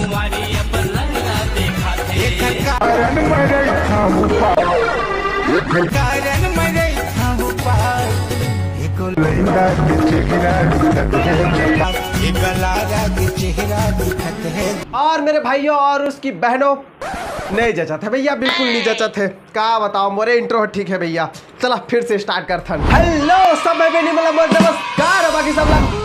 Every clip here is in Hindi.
और मेरे भाइयों और उसकी बहनों नहीं जचा थे भैया, बिल्कुल नहीं जचा थे। क्या बताओ मोरे इंट्रो ठीक है भैया। चला फिर से स्टार्ट कर थन। हेलो सब मैं नमस्कार बाकी सब लोग।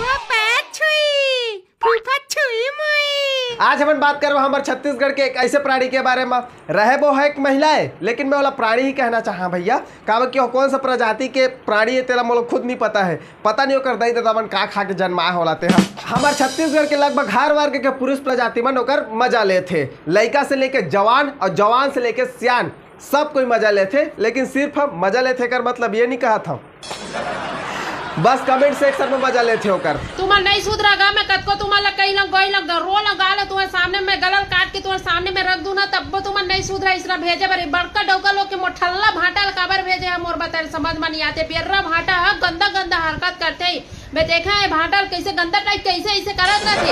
आज हम बात कर रहे हैं हमारे छत्तीसगढ़ के एक ऐसे प्राणी के बारे में। रहे वो है एक महिला है, लेकिन मैं वाला प्राणी ही कहना चाहा भैया। कहा कि कौन सा प्रजाति के प्राणी है तेरा मोला खुद नहीं पता है। पता नहीं होकर दही दादा मन का खा के जन्माए होलाते हैं। हमारे छत्तीसगढ़ के लगभग हर वर्ग के पुरुष प्रजाति मन होकर मजा लेते। लड़का से लेके जवान और जवान से लेके सियान सब कोई मजा लेते। लेकिन सिर्फ हम मजा लेते कर मतलब ये नहीं कहा था, बस कमेंट सेक्शन में मजा लेते होकर। तुम्हारे नहीं सुधरागा मैं कद को तुम्हारा कहीं लग गई लग रो लगा ले तुम्हारे सामने में गलत काट के तुम्हारे सामने में रख दूं ना तब तुम्हारे नहीं सुधरा। इसरा भेजे बड़े बड़का डौका लोग के मोठल्ला भाटा काबर भेजे हम और बता समझ में नहीं आते। पियर्रा भाटा है गंदा गंदा हरकत करते ही मैं देखा है भाटा कैसे गंदा टाइप कैसे ऐसे करत रहते।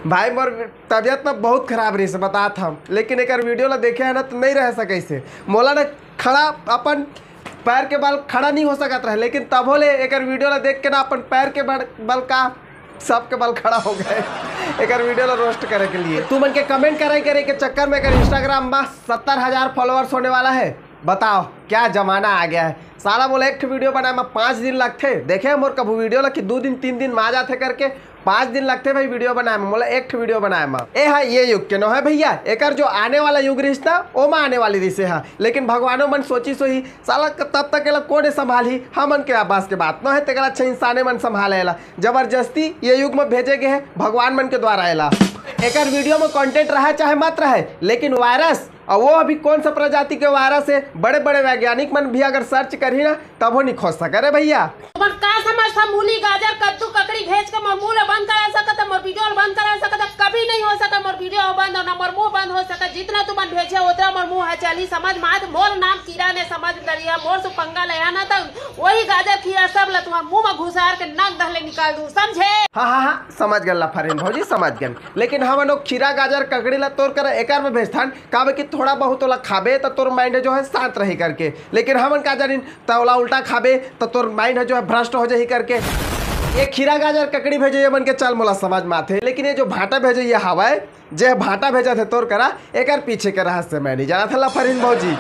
भाई मोर तबियत में बहुत खराब रही से बता था, लेकिन एक वीडियो ला देखे है ना तो नहीं रह सके से। मोला ने खड़ा अपन पैर के बल खड़ा नहीं हो सकता रहे, लेकिन तब होले एक वीडियो ला देख के ना अपन पैर के बल का सबके बल खड़ा हो गए एक वीडियो ला रोस्ट करे के लिए। तू मन के कमेंट करे के चक्कर में कर इंस्टाग्राम में 70,000 फॉलोअर्स होने वाला है। बताओ क्या जमाना आ गया है। साला बोले एक वीडियो बनाए में 5 दिन लगते। देखे मोर कभी वीडियो ला कि 2 दिन 3 दिन में आ जाते करके 5 दिन लगते भाई वीडियो बनाए में। बोला एक वीडियो बनाए में ए है ये युग के नो है भैया। एक जो आने वाला युग रिश्ता ओ में आने वाली रिश्ते है। लेकिन भगवानों मन सोची सोही साला तब तक कोने संभाली हमन के आवास के बात न है तेरा अच्छा इंसाने मन संभालेला। जबरदस्ती ये युग में भेजे गए है भगवान मन के द्वारा एला। एक वीडियो में कंटेंट रहे चाहे मत रहे, लेकिन वायरस और वो अभी कौन सा प्रजाति के वायरस है बड़े बड़े वैज्ञानिक मन भी अगर सर्च करी ना तब वो नहीं खोज सके भैया। का समझता मूली गाजर कद्दू ककड़ी भेज के मोर मुंह बंद करा सकता, मोर वीडियो बंद करा सकता। कभी नहीं हो सका मोर वीडियो बंद और मोर मुंह बंद हो सका। जितना तुम भेजे उतना मोर मुंह है चली समझ मात। मोर नाम कीड़ा ने समझ दरिया मोर से पंगा ले आना था वही गाजर खीरा सब ला तुम्हारे मुंह में घुसार के नाक दहले निकाल दूं समझे। हाँ समझ गल फरेन भौजी समझ गल। लेकिन हम लोग खीरा गाजर ककड़ी ला तोड़ कर एक में भेजथन का कि थोड़ा बहुत ओला खाबे तो तोर माइंड जो है शांत रही करके। लेकिन हमन का जानी तोला उल्टा खाबे तो तोर माइंड है जो है भ्रष्ट हो जाही करके। ये खीरा गाजर ककड़ी भेजे ये मन के चल मोला समझ में आते। लेकिन ये जो भाटा भेजे ये हवाए जे भाटा भेजा थे तोर करा एक पीछे के रहस्य मैं नहीं जाना था फरीन भौजी।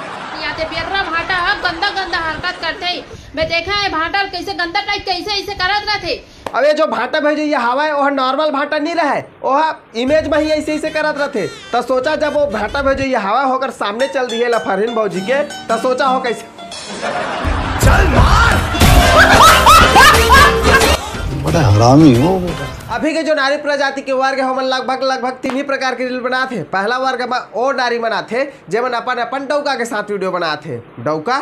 भाटा गंदा गंदा हरकत करते मैं देखा है भाटा कैसे गंदा टाइप कैसे ऐसे करत रहते। अब ये जो भाटा भेजे ये हवा है वह नॉर्मल भाटा नहीं रहे, वह इमेज में ही ऐसे ऐसे करत रहते। तो सोचा जब वो भाटा भेजे ये हवा होकर सामने चल रही है फरहीन भौजी के तो सोचा हो कैसे चल मार बड़ा हरामी हो। अभी के जो नारी प्रजाति के वर्ग है हम लगभग 3 ही प्रकार के रील बनाते। पहला वर्ग में वो नारी बनाते जेमन अपन डौका के साथ वीडियो बनाते। डौका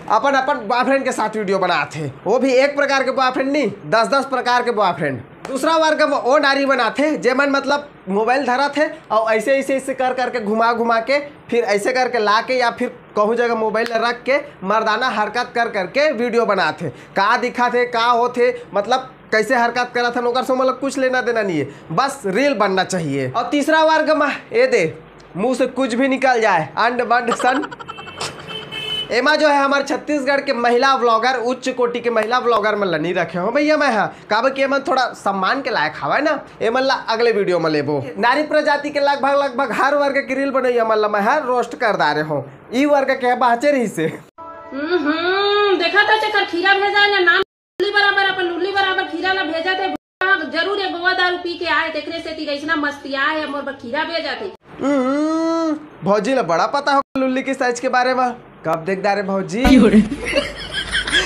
अपन बॉयफ्रेंड के साथ वीडियो बनाते, वो भी एक प्रकार के बॉयफ्रेंड नहीं 10-10 प्रकार के बॉयफ्रेंड। दूसरा वर्ग में वो नारी बनाते जेमन मतलब मोबाइल धरा थे और ऐसे ऐसे कर करके घुमा के फिर ऐसे करके ला के या फिर कहूँ जगह मोबाइल रख के मर्दाना हरकत कर करके वीडियो बनाते। का दिखा थे का होते मतलब कैसे हरकत करा था नौकर से मतलब कुछ लेना देना नहीं है, बस रील बनना चाहिए। और तीसरा वर्ग में ये दे मुँह से कुछ भी निकल जाए अंड बंड सन। एमा जो है हमारे छत्तीसगढ़ के महिला व्लॉगर उच्च कोटि के महिला व्लॉगर में नहीं रखे हो भैया। मैं हाँ काबे कि एमन थोड़ा सम्मान के लायक हवा ना एमन ला अगले वीडियो में लेबो। नारी प्रजाति के लगभग हर वर्ग के रील बनाई हमन ला मैं हर रोस्ट कर दारे हो। ई वर्ग के बाचे रही से देखा था चक्कर खीरा भेजा ना नाम लुल्ली बराबर अपन लुल्ली बराबर खीरा ला भेजा थे। जरूर ये गोवा दारू पी के आए देखने से तीसना मस्ती आए मोर खीरा भेजा थे। भौजी ला बड़ा पता हो लुल्ली की साइज के बारे में। कब देख रहे भौजी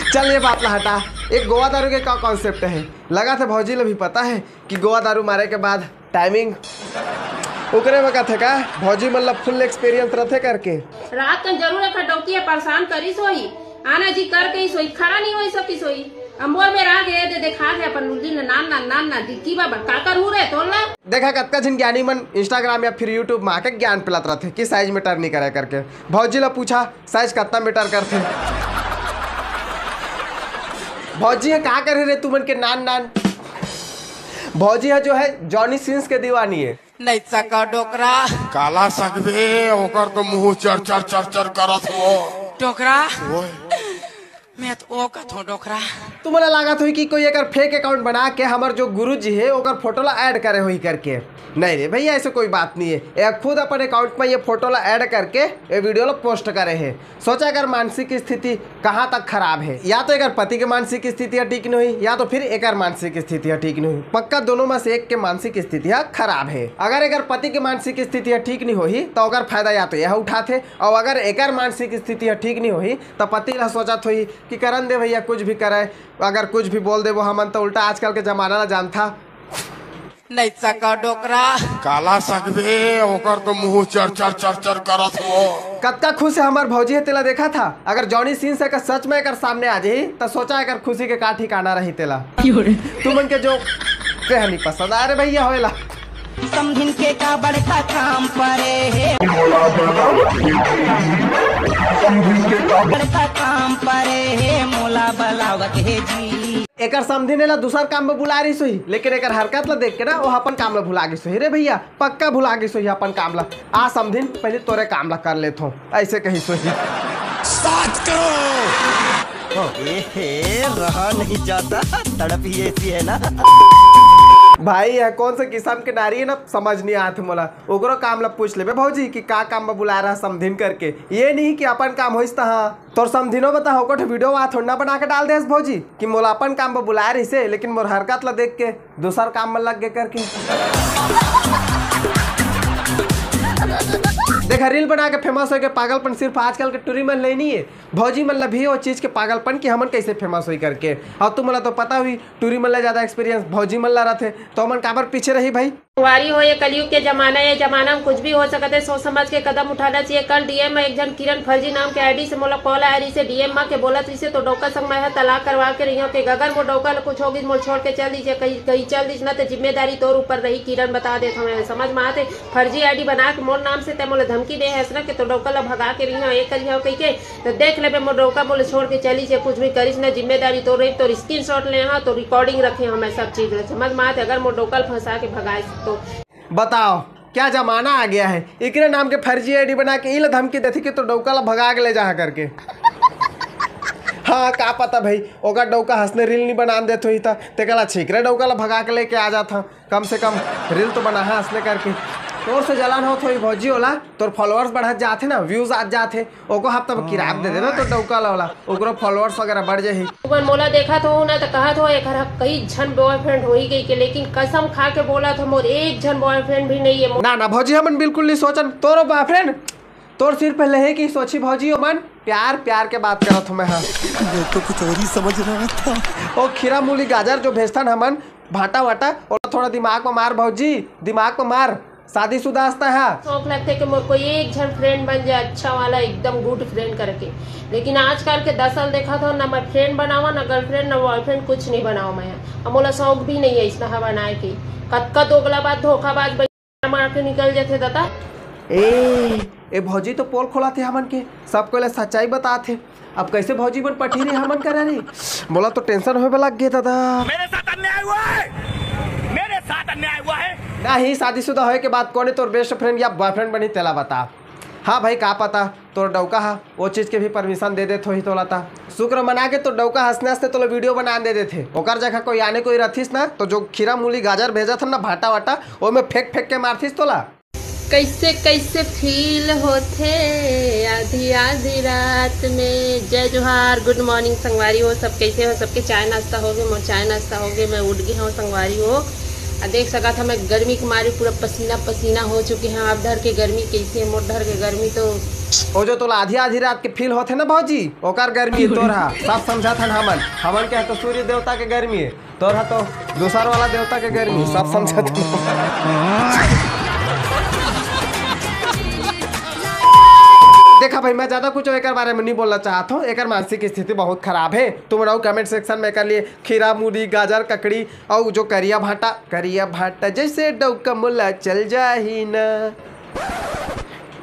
चल ये बात ला हटा। एक गोवा दारू के क्या कॉन्सेप्ट है लगा था भौजी ला भी पता है कि गोवा दारू मारे के बाद टाइमिंग ओकरे में का थे का भौजी मतलब फुल एक्सपीरियंस रहते करके रात तक जरूर एक डौकी है परेशान करी सोई आना जी करके ही सोई खड़ा नहीं होई सब की सोई अम्बोर में रह गए दे देखा थे अपन लुल्ली ना दिक्की बाबा का करू रे तोला। देखा कतका जिन ज्ञानी मन इंस्टाग्राम या फिर यूट्यूब में आके ज्ञान पिलात रहते कि साइज मीटर नहीं करे करके। भौजी ला पूछा साइज कितना मीटर करते भौजी है का करे रे तुमन के नान भौजी है जो है जॉनी सिंस के दीवानी है। नहीं सका डोकरा काला सकबे ओकर तो मुंह चर चर चर चर करत हो। डोकरा मैं तो ओ कथो डोकरा तुम्हारा लागत हुई कि कोई एक फेक अकाउंट बना के हमार जो गुरुजी है ओकर फोटो ला ऐड करे हुई करके। नहीं रे भैया ऐसे कोई बात नहीं है, एक खुद अपने अकाउंट में ये फोटो ला ऐड करके ये वीडियो ला पोस्ट करे है। सोचा अगर मानसिक स्थिति कहाँ तक खराब है, या तो एक पति के मानसिक स्थिति ठीक नहीं हुई या तो फिर एक मानसिक स्थिति ठीक नहीं हुई। पक्का दोनों में से एक के मानसिक स्थिति खराब है। अगर एक पति के मानसिक स्थिति ठीक नहीं हुई तो अगर फायदा या तो यह उठाते, और अगर एक मानसिक स्थिति ठीक नहीं हुई तो पति ला सोचत हुई कि करन दे भैया कुछ भी करे, अगर कुछ भी बोल दे वो हमन तो उल्टा आजकल के जमाना ला जानता। नहीं सका डोकरा काला सकबे ओकर तो मुंह चर चर चर चर करत हो। कत्का खुश है हमार भौजी है तेला देखा था। अगर जॉनी सीन से सच में अगर सामने आ जाही तो सोचा अगर खुशी के का ठिकाना रही तेला। तुमन के जो नहीं पसंद आ रे भैया होएला समझिन के का बड़का काम परे है बड़का काम परे है मोला बलावत है जी। एक समझने ला दूसर काम में बुला रही सोही, लेकिन एक हरकत ला देख के ना वो अपन काम ला भुला गई सोही रे भैया, पक्का भुला गई सोही अपन काम ला। आ समझिन पहले तोरे काम ला कर लेत हो ऐसे कही सोही। साथ करो रहा नहीं जाता, तड़प ही ऐसी है ना। भाई है कौन से किस्म के नारी है ना समझ नहीं आते मोला। ओकरो काम ला पूछ ले भौजी कि का काम में बुला रहा समझिन करके, ये नहीं कि अपन काम होइस ता तोर समझिनो बता होको वीडियो वहाँ थोड़ा ना बना के डाल दे भौजी कि मोला अपन काम में बुला रही से, लेकिन मोर हरकत ला देख के दूसर काम में लग गए करके। देखा रील बना के फेमस हो गए पागलपन सिर्फ आजकल के टूरी मन ले नहीं है, भौजी मन ला भी वो चीज के पागलपन की हमन कैसे फेमस हुई करके। और तुम तो पता हुई टूरी मन ला ज्यादा एक्सपीरियंस भौजी मन ला रहे तो हमन काबर पीछे रही भाई। कुंवारी हो ये कलयुग के जमाना, ये जमाना में कुछ भी हो सकता है, सोच समझ के कदम उठाना चाहिए। कल डीएम में एक जन किरण फर्जी नाम के आईडी से मोला कॉल आया रही से डीएम माँ के बोलत इसे तो डोका संग मैं तलाक करवा के रही हूँ कि अगर वो डोका कुछ होगी मोल छोड़ के चल दीजिए, कहीं चल दीजिए ना तो जिम्मेदारी तोर ऊपर रही। किरण बता देता हूँ समझ में आते फर्जी आईडी बना के मोर नाम से मोले धमकी दे है ना कि तो डोका ला भगा के रही हूँ एक करी हो कही के तो देख ले मोर डोका बोले छोड़ के चली से कुछ भी करीस ना जिम्मेदारी तो रही। तो स्क्रीन शॉट ले तो रिकॉर्डिंग रखे हमें सब चीज समझ में आते अगर मोर डोका फंसा के भगाए तो बताओ क्या जमाना आ गया है। इकरे नाम के फर्जी आईडी बना के इला धमकी देती कि तो डौका ला भगा के ले जा करके। हाँ का पता भाई ओका डौका हंसने रील नहीं बना देते हुई था ते कला छिकरे डौका ला भगा के लेके आ जाता, कम से कम रील तो बना हंसने करके। तोर से जलन हो थोड़ी भौजी होला तोर फॉलोअर्स बढ़त जाते ना, व्यूज आ जाते ओको हफ्ता किराया दे देना तो डौका ला ओकरो फॉलोअर्स वगैरह बढ़ जाही। मोला देखा तो ना तो कहा तो एक कई जन बॉयफ्रेंड हो ही गई के, लेकिन कसम खा के बोला था मोर एक जन बॉयफ्रेंड भी नहीं है। ना ना भौजी हमन बिल्कुल नहीं सोचन तोरो बॉयफ्रेंड तोर सिर पहले है कि सोची भौजी ओ मन प्यार प्यार के बात करत हूँ मैं। हाँ मैं तो कुछ और ही समझ रहा था। ओ खीरा मूली गाजर जो भेजता हमन भाटा वाटा और थोड़ा दिमाग में मार भौजी, दिमाग में मार। शादीशुदा है शौक लगता है कि मोर कोई एक जन फ्रेंड बन जाए अच्छा वाला एकदम गुड फ्रेंड करके, लेकिन आजकल के 10 साल देखा था ना मैं फ्रेंड बनावा ना गर्लफ्रेंड ना बॉयफ्रेंड कुछ नहीं बनाओ मैं। अब मोला शौक भी नहीं है इसका बनाए की कतका दोगला बात धोखाबाज मार के निकल जाते दादा। ए भौजी तो पोल खोला थे हमन के सबको ले सच्चाई बताते, अब कैसे भौजी बन पठी रही हमन करा रही बोला तो टेंशन होए लग गया दादा। मेरे साथ अन्याय हुआ है, मेरे साथ अन्याय हुआ है। नहीं शादीशुदा होए के बाद कौन तोर बेस्ट फ्रेंड या बॉयफ्रेंड बनी तेला बता। हाँ भाई का पता तोर डौका हा वो चीज के भी परमिशन दे देते ही तोला था। शुक्र मना के तो डौका हंसने हंसते तो वीडियो बना दे देते ओकर जगह कोई आने कोई रथिस ना तो जो खीरा मूली गाजर भेजा था ना भाटा वाटा वो में फेंक के मारथिस तोला। कैसे कैसे फील होते आधी आधी रात में। जय जोहार, गुड मॉर्निंग संगवारी हो सब कैसे हो, सबके चाय नाश्ता हो गए, मोर चाय नाश्ता हो गए, मैं उठ गई हूँ संगवारी हो। देख सका था मैं गर्मी के मारे पूरा पसीना पसीना हो चुके हैं। आप डर के गर्मी कैसे है, मोर डर के गर्मी तो वो जो तोला आधी आधी रात के फील होते ना भौजी ओकर गर्मी तोरा सब समझा था हमन के तो सूर्य देवता के गर्मी है, तोरा तो दूसरा वाला देवता के गर्मी सब समझा था। देखा भाई मैं ज्यादा कुछ एक बारे में नहीं बोलना चाहता हूँ, एक मानसिक स्थिति बहुत खराब है। तुम रहो कमेंट सेक्शन में कर लिए खीरा मूली गाजर ककड़ी और जो करिया भाटा जैसे डौका मुला चल जाही ना।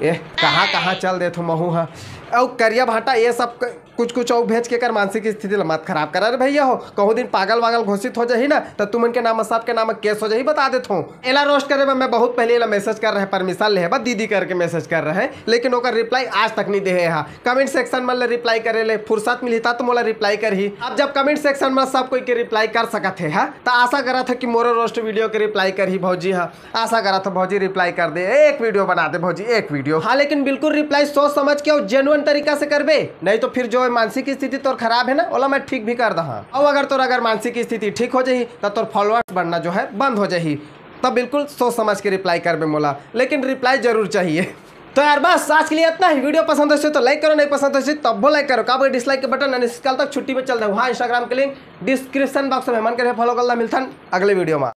कहाँ चल दे तो महू हाँ और करिया भाटा ये सब कुछ कुछ और भेज के कर मानसिक स्थिति मत खराब करा रे भैया हो। कहूँ दिन पागल वागल घोषित हो जाही ना तो तुम इनके नाम सब के नाम केस हो जाही बता देता हूँ। एला रोस्ट करे में मैं बहुत पहले एला मैसेज कर रहे परमिशन ले बस दीदी करके मैसेज कर रहे हैं, लेकिन ओकर रिप्लाई आज तक नहीं दे है। कमेंट सेक्शन में रिप्लाई करे ले फुर्सत मिलता तो मोला रिप्लाई कर ही। अब जब कमेंट सेक्शन में सब कोई के रिप्लाई कर सकत है तो आशा करा था कि मोरो रोस्ट वीडियो के रिप्लाई कर ही भौजी। हाँ आशा करा था भौजी रिप्लाई कर दे, एक वीडियो बना दे भौजी, एक वीडियो। हाँ लेकिन बिल्कुल रिप्लाई सोच समझ के और जेन्युइन तरीका से करबे, नहीं तो फिर जो मानसिक स्थिति तोर खराब है ना ओला मैं ठीक भी कर दहा। और अगर मानसिक स्थिति ठीक हो जाही तो तोर फॉलोअर्स बढ़ना जो है बंद हो जाही। तब बिल्कुल सोच समझ के रिप्लाई करबे मोला, लेकिन रिप्लाई जरूर चाहिए। तो यार बस आज के लिए इतना ही। वीडियो पसंद हो तो लाइक करो, नहीं पसंद हो तब लाइक करो। का डिसलाइक के बटन कल तक छुट्टी में चल रहा है। वहाँ इंस्टाग्राम के लिंक डिस्क्रिप्शन बॉक्स में मन करे फॉलो कर ला। मिलता अगले वीडियो में।